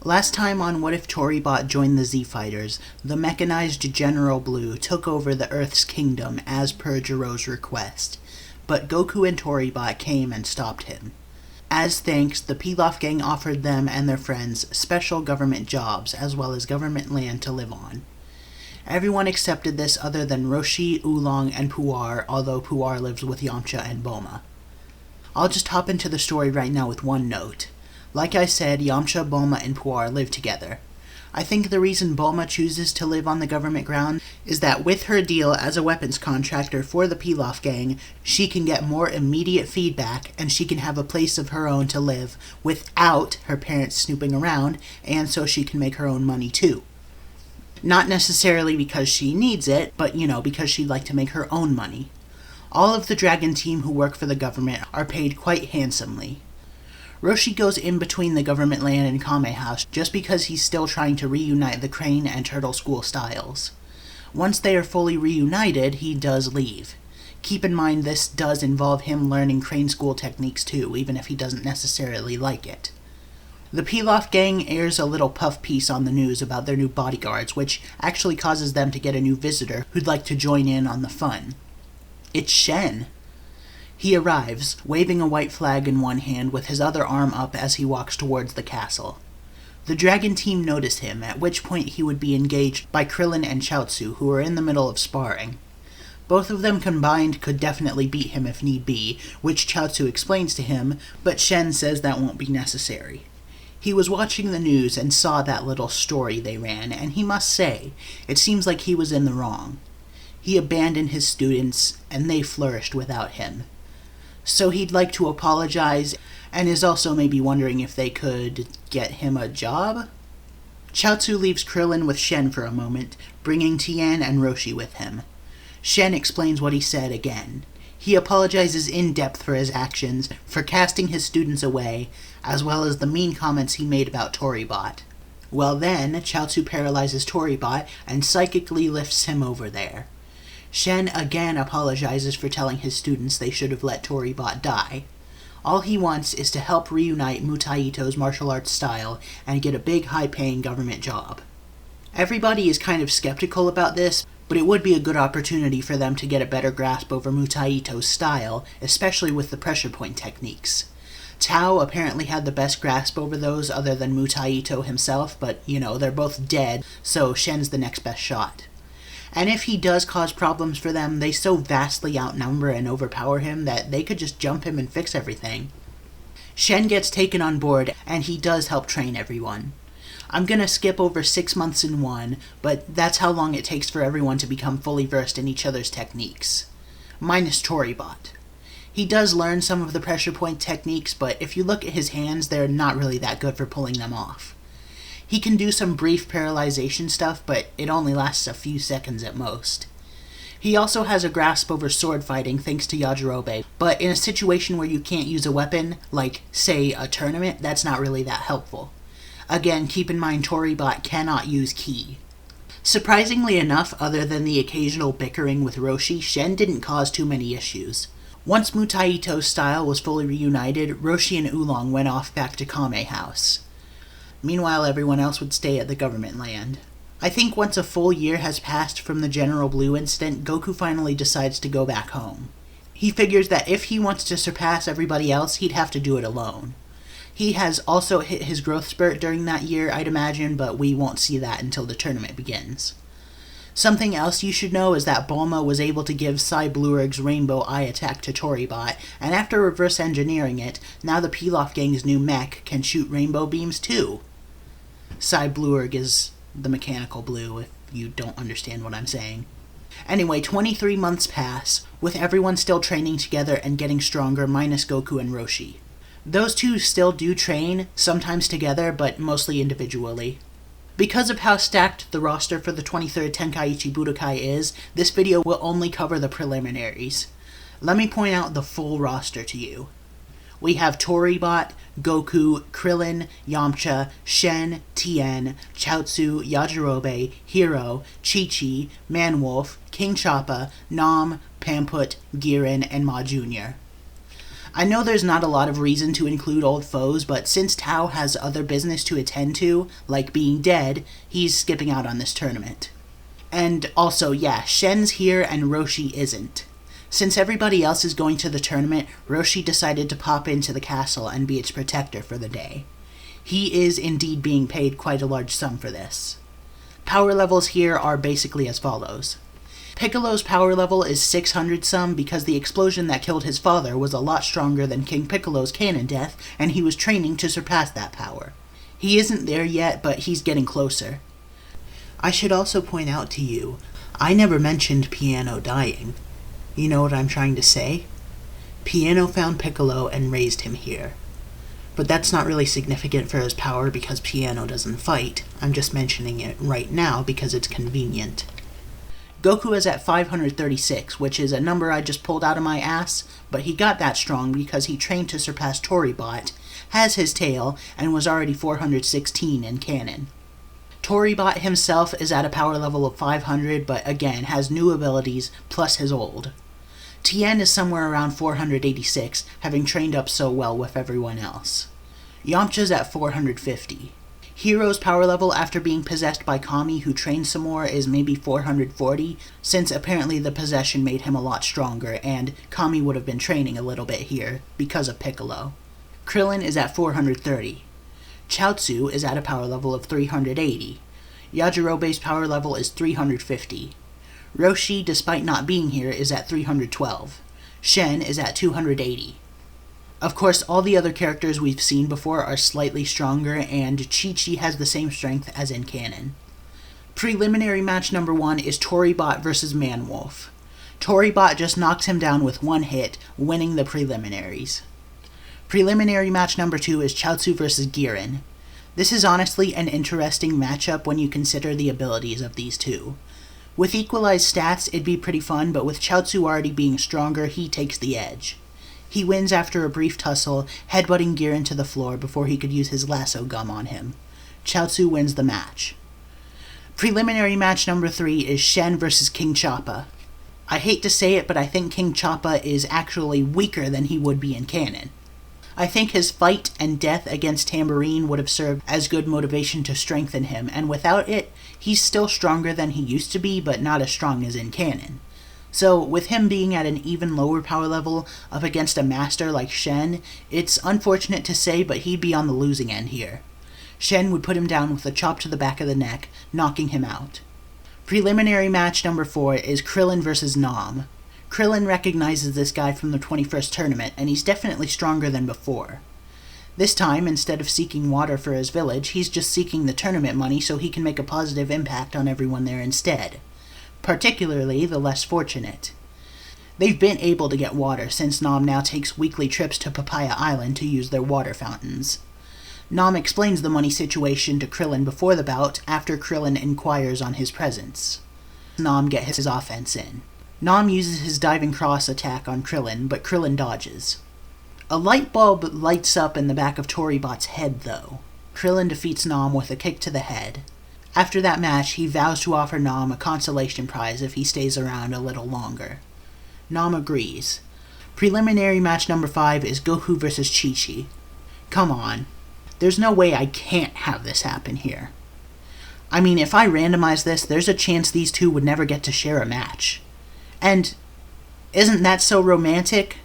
Last time on What If Toribot joined the Z-Fighters, the mechanized General Blue took over the Earth's kingdom as per Jiro's request, but Goku and Toribot came and stopped him. As thanks, the Pilaf gang offered them and their friends special government jobs as well as government land to live on. Everyone accepted this other than Roshi, Oolong, and Puar, although Puar lives with Yamcha and Bulma. I'll just hop into the story right now with one note. Like I said, Yamcha, Bulma, and Puar live together. I think the reason Bulma chooses to live on the government ground is that with her deal as a weapons contractor for the Pilaf gang, she can get more immediate feedback and she can have a place of her own to live without her parents snooping around, and so she can make her own money too. Not necessarily because she needs it, but because she'd like to make her own money. All of the Dragon team who work for the government are paid quite handsomely. Roshi goes in between the government land and Kame House just because he's still trying to reunite the Crane and Turtle School styles. Once they are fully reunited, he does leave. Keep in mind this does involve him learning Crane School techniques too, even if he doesn't necessarily like it. The Pilaf gang airs a little puff piece on the news about their new bodyguards, which actually causes them to get a new visitor who'd like to join in on the fun. It's Shen. He arrives, waving a white flag in one hand with his other arm up as he walks towards the castle. The Dragon team notice him, at which point he would be engaged by Krillin and Chaozu, who are in the middle of sparring. Both of them combined could definitely beat him if need be, which Chaozu explains to him, but Shen says that won't be necessary. He was watching the news and saw that little story they ran, and he must say, it seems like he was in the wrong. He abandoned his students, and they flourished without him. So he'd like to apologize, and is also maybe wondering if they could get him a job? Chaozu leaves Krillin with Shen for a moment, bringing Tien and Roshi with him. Shen explains what he said again. He apologizes in depth for his actions, for casting his students away, as well as the mean comments he made about Toribot. Well then, Chaozu paralyzes Toribot and psychically lifts him over there. Shen again apologizes for telling his students they should have let Toribot die. All he wants is to help reunite Mutaito's martial arts style and get a big high-paying government job. Everybody is kind of skeptical about this, but it would be a good opportunity for them to get a better grasp over Mutaito's style, especially with the pressure point techniques. Tao apparently had the best grasp over those other than Mutaito himself, but they're both dead, so Shen's the next best shot. And if he does cause problems for them, they so vastly outnumber and overpower him that they could just jump him and fix everything. Shen gets taken on board, and he does help train everyone. I'm gonna skip over 6 months in one, but that's how long it takes for everyone to become fully versed in each other's techniques. Minus Toribot. He does learn some of the pressure point techniques, but if you look at his hands, they're not really that good for pulling them off. He can do some brief paralyzation stuff, but it only lasts a few seconds at most. He also has a grasp over sword fighting thanks to Yajirobe, but in a situation where you can't use a weapon, like, say, a tournament, that's not really that helpful. Again, keep in mind Toribot cannot use ki. Surprisingly enough, other than the occasional bickering with Roshi, Shen didn't cause too many issues. Once Mutaito's style was fully reunited, Roshi and Oolong went off back to Kame House. Meanwhile, everyone else would stay at the government land. I think once a full year has passed from the General Blue incident, Goku finally decides to go back home. He figures that if he wants to surpass everybody else, he'd have to do it alone. He has also hit his growth spurt during that year, I'd imagine, but we won't see that until the tournament begins. Something else you should know is that Bulma was able to give Sai Bluerg's Rainbow Eye attack to Toribot, and after reverse engineering it, now the Pilaf gang's new mech can shoot rainbow beams too. Sai Bluerg is the mechanical blue, if you don't understand what I'm saying. Anyway, 23 months pass, with everyone still training together and getting stronger minus Goku and Roshi. Those two still do train, sometimes together, but mostly individually. Because of how stacked the roster for the 23rd Tenkaichi Budokai is, this video will only cover the preliminaries. Let me point out the full roster to you. We have Toribot, Goku, Krillin, Yamcha, Shen, Tien, Chaozu, Yajirobe, Hiro, Chi-Chi, Manwolf, King Choppa, Nam, Pamput, Girin, and Ma Jr. I know there's not a lot of reason to include old foes, but since Tao has other business to attend to, like being dead, he's skipping out on this tournament. And also, yeah, Shen's here and Roshi isn't. Since everybody else is going to the tournament, Roshi decided to pop into the castle and be its protector for the day. He is indeed being paid quite a large sum for this. Power levels here are basically as follows. Piccolo's power level is 600 some because the explosion that killed his father was a lot stronger than King Piccolo's cannon death, and he was training to surpass that power. He isn't there yet, but he's getting closer. I should also point out to you, I never mentioned Piano dying. You know what I'm trying to say? Piano found Piccolo and raised him here. But that's not really significant for his power because Piano doesn't fight. I'm just mentioning it right now because it's convenient. Goku is at 536, which is a number I just pulled out of my ass, but he got that strong because he trained to surpass Toribot, has his tail, and was already 416 in canon. Toribot himself is at a power level of 500, but again has new abilities plus his old. Tien is somewhere around 486, having trained up so well with everyone else. Yamcha's at 450. Hiro's power level after being possessed by Kami, who trained some more, is maybe 440, since apparently the possession made him a lot stronger, and Kami would have been training a little bit here, because of Piccolo. Krillin is at 430. Chaozu is at a power level of 380. Yajirobe's power level is 350. Roshi, despite not being here, is at 312. Shen is at 280. Of course, all the other characters we've seen before are slightly stronger, and Chi-Chi has the same strength as in canon. Preliminary match number 1 is Toribot vs. Manwolf. Toribot just knocks him down with one hit, winning the preliminaries. Preliminary match number 2 is Chaozu vs. Girin. This is honestly an interesting matchup when you consider the abilities of these two. With equalized stats, it'd be pretty fun, but with Chaozu already being stronger, he takes the edge. He wins after a brief tussle, headbutting Girin to the floor before he could use his lasso gum on him. Chaozu wins the match. Preliminary match number 3 is Shen vs. King Choppa. I hate to say it, but I think King Choppa is actually weaker than he would be in canon. I think his fight and death against Tambourine would have served as good motivation to strengthen him, and without it, he's still stronger than he used to be, but not as strong as in canon. So, with him being at an even lower power level up against a master like Shen, it's unfortunate to say, but he'd be on the losing end here. Shen would put him down with a chop to the back of the neck, knocking him out. Preliminary match number 4 is Krillin vs. Nam. Krillin recognizes this guy from the 21st tournament, and he's definitely stronger than before. This time, instead of seeking water for his village, he's just seeking the tournament money so he can make a positive impact on everyone there instead. Particularly the less fortunate. They've been able to get water since Nam now takes weekly trips to Papaya Island to use their water fountains. Nam explains the money situation to Krillin before the bout after Krillin inquires on his presence. Nam gets his offense in. Nam uses his diving cross attack on Krillin, but Krillin dodges. A light bulb lights up in the back of Toribot's head, though. Krillin defeats Nam with a kick to the head. After that match, he vows to offer Nam a consolation prize if he stays around a little longer. Nam agrees. Preliminary match number 5 is Goku vs. Chi-Chi. Come on. There's no way I can't have this happen here. I mean, if I randomize this, there's a chance these two would never get to share a match. And isn't that so romantic?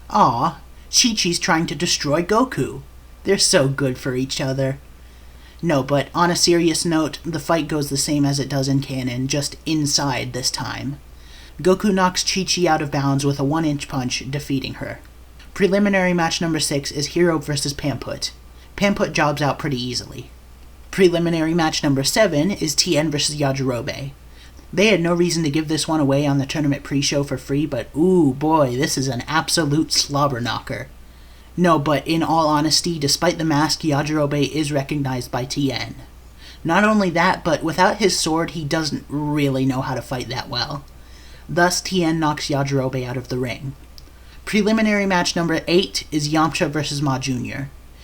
Aw, Chi-Chi's trying to destroy Goku. They're so good for each other. No, but on a serious note, the fight goes the same as it does in canon, just inside this time. Goku knocks Chi-Chi out of bounds with a 1-inch punch, defeating her. Preliminary match number 6 is Hero vs. Pamput. Pamput jobs out pretty easily. Preliminary match number 7 is Tien vs. Yajirobe. They had no reason to give this one away on the tournament pre-show for free, but ooh boy, this is an absolute slobber knocker. No, but in all honesty, despite the mask, Yajirobe is recognized by Tien. Not only that, but without his sword, he doesn't really know how to fight that well. Thus, Tien knocks Yajirobe out of the ring. Preliminary match number 8 is Yamcha vs. Ma Jr.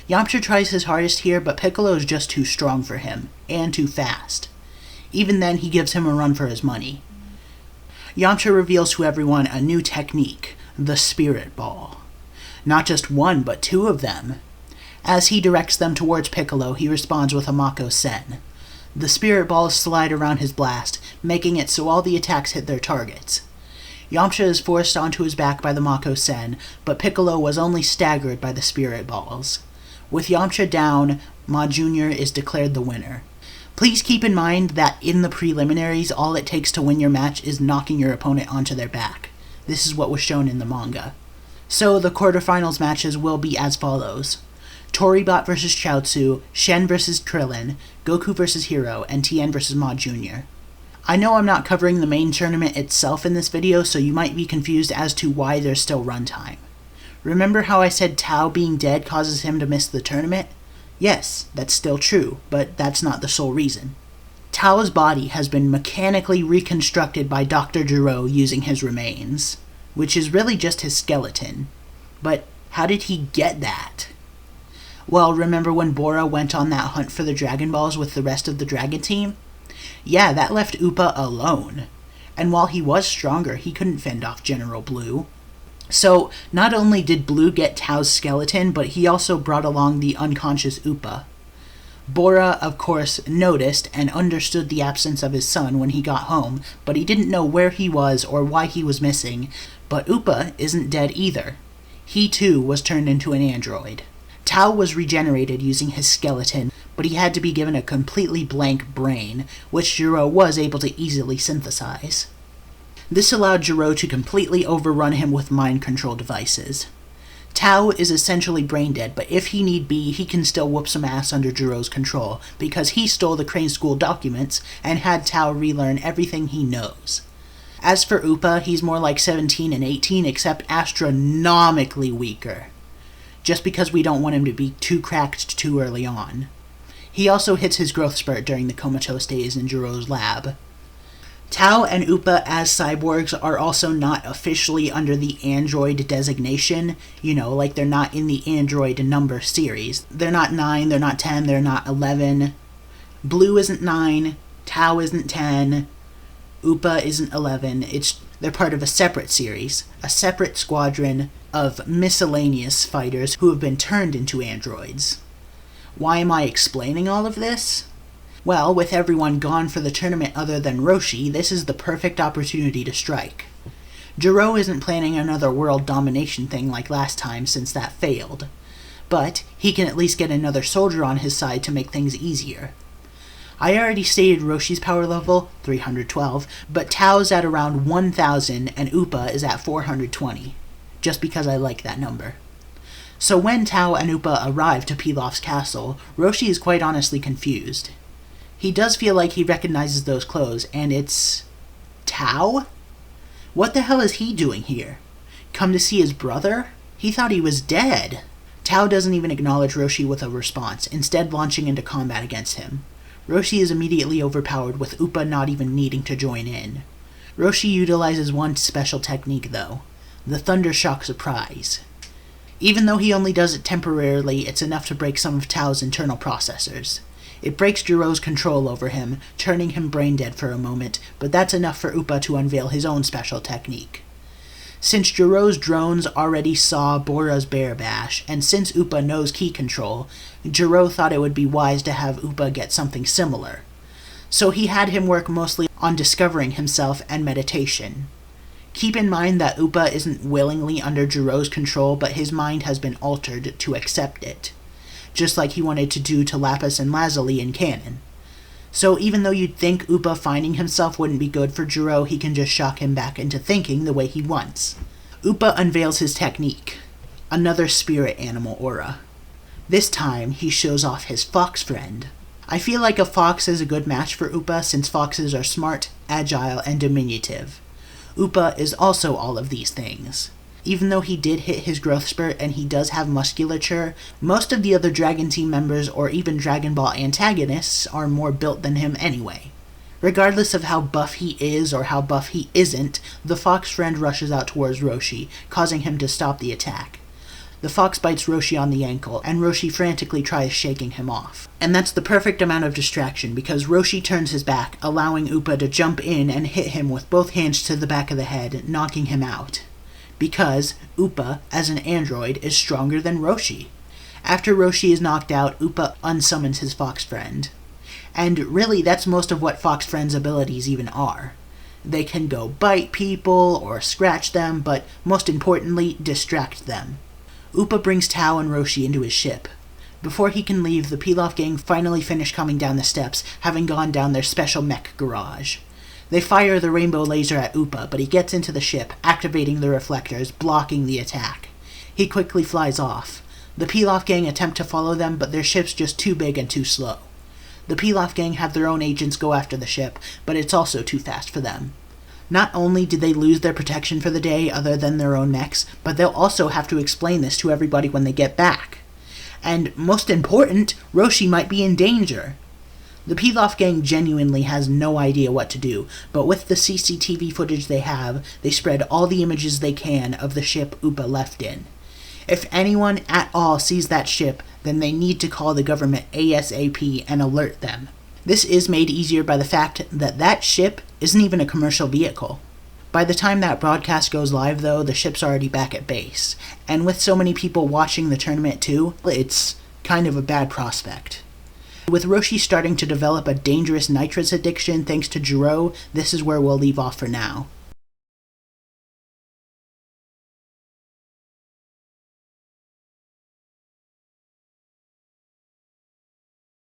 Yamcha tries his hardest here, but Piccolo is just too strong for him, and too fast. Even then, he gives him a run for his money. Yamcha reveals to everyone a new technique, the Spirit Ball. Not just one, but two of them. As he directs them towards Piccolo, he responds with a Mako Sen. The spirit balls slide around his blast, making it so all the attacks hit their targets. Yamcha is forced onto his back by the Mako Sen, but Piccolo was only staggered by the spirit balls. With Yamcha down, Ma Jr. is declared the winner. Please keep in mind that in the preliminaries, all it takes to win your match is knocking your opponent onto their back. This is what was shown in the manga. So the quarterfinals matches will be as follows: Toribot vs. Chaozu, Shen vs. Krillin, Goku vs. Hero, and Tien vs. Ma Jr. I know I'm not covering the main tournament itself in this video, so you might be confused as to why there's still runtime. Remember how I said Tao being dead causes him to miss the tournament? Yes, that's still true, but that's not the sole reason. Tao's body has been mechanically reconstructed by Dr. Gero using his remains, which is really just his skeleton. But how did he get that? Well, remember when Bora went on that hunt for the Dragon Balls with the rest of the Dragon Team? Yeah, that left Appa alone. And while he was stronger, he couldn't fend off General Blue. So, not only did Blue get Tao's skeleton, but he also brought along the unconscious Appa. Bora, of course, noticed and understood the absence of his son when he got home, but he didn't know where he was or why he was missing. But Appa isn't dead either. He too was turned into an android. Tao was regenerated using his skeleton, but he had to be given a completely blank brain, which Gero was able to easily synthesize. This allowed Gero to completely overrun him with mind control devices. Tao is essentially brain dead, but if he need be, he can still whoop some ass under Gero's control, because he stole the Crane School documents and had Tao relearn everything he knows. As for Appa, he's more like 17 and 18, except astronomically weaker, just because we don't want him to be too cracked too early on. He also hits his growth spurt during the comatose days in Gero's lab. Tao and Appa as cyborgs are also not officially under the android designation, like they're not in the android number series. They're not 9, they're not 10, they're not 11. Blue isn't 9, Tao isn't 10, Appa isn't 11. They're part of a separate series, a separate squadron of miscellaneous fighters who have been turned into androids. Why am I explaining all of this? Well, with everyone gone for the tournament other than Roshi, this is the perfect opportunity to strike. Gero isn't planning another world domination thing like last time since that failed, but he can at least get another soldier on his side to make things easier. I already stated Roshi's power level, 312, but Tao's at around 1000 and Appa is at 420, just because I like that number. So when Tao and Appa arrive to Pilaf's castle, Roshi is quite honestly confused. He does feel like he recognizes those clothes, and it's Tao? What the hell is he doing here? Come to see his brother? He thought he was dead. Tao doesn't even acknowledge Roshi with a response, instead launching into combat against him. Roshi is immediately overpowered, with Appa not even needing to join in. Roshi utilizes one special technique, though, the Thunder Shock Surprise. Even though he only does it temporarily, it's enough to break some of Tao's internal processors. It breaks Gero's control over him, turning him brain dead for a moment, but that's enough for Appa to unveil his own special technique. Since Gero's drones already saw Bora's Bear Bash, and since Appa knows key control, Gero thought it would be wise to have Appa get something similar. So he had him work mostly on discovering himself and meditation. Keep in mind that Appa isn't willingly under Gero's control, but his mind has been altered to accept it, just like he wanted to do to Lapis and Lazuli in canon. So even though you'd think Appa finding himself wouldn't be good for Gero, he can just shock him back into thinking the way he wants. Appa unveils his technique, another spirit animal aura. This time, he shows off his fox friend. I feel like a fox is a good match for Appa since foxes are smart, agile, and diminutive. Appa is also all of these things. Even though he did hit his growth spurt and he does have musculature, most of the other Dragon Team members or even Dragon Ball antagonists are more built than him anyway. Regardless of how buff he is or how buff he isn't, the fox friend rushes out towards Roshi, causing him to stop the attack. The fox bites Roshi on the ankle, and Roshi frantically tries shaking him off. And that's the perfect amount of distraction, because Roshi turns his back, allowing Appa to jump in and hit him with both hands to the back of the head, knocking him out. because Upa, as an android, is stronger than Roshi. After Roshi is knocked out, Upa unsummons his fox friend. And really, that's most of what fox friend's abilities even are. They can go bite people or scratch them, but most importantly, distract them. Upa brings Tao and Roshi into his ship. Before he can leave, the Pilaf gang finally finish coming down the steps, having gone down their special mech garage. They fire the rainbow laser at Upa, but he gets into the ship, activating the reflectors, blocking the attack. He quickly flies off. The Pilaf gang attempt to follow them, but their ship's just too big and too slow. The Pilaf gang have their own agents go after the ship, but it's also too fast for them. Not only did they lose their protection for the day other than their own mechs, but they'll also have to explain this to everybody when they get back. And most important, Roshi might be in danger. The Pilaf gang genuinely has no idea what to do, but with the CCTV footage they have, they spread all the images they can of the ship Upa left in. If anyone at all sees that ship, then they need to call the government ASAP and alert them. This is made easier by the fact that that ship isn't even a commercial vehicle. By the time that broadcast goes live, though, the ship's already back at base. And with so many people watching the tournament too, it's kind of a bad prospect. With Roshi starting to develop a dangerous nitrous addiction thanks to Jiro, this is where we'll leave off for now.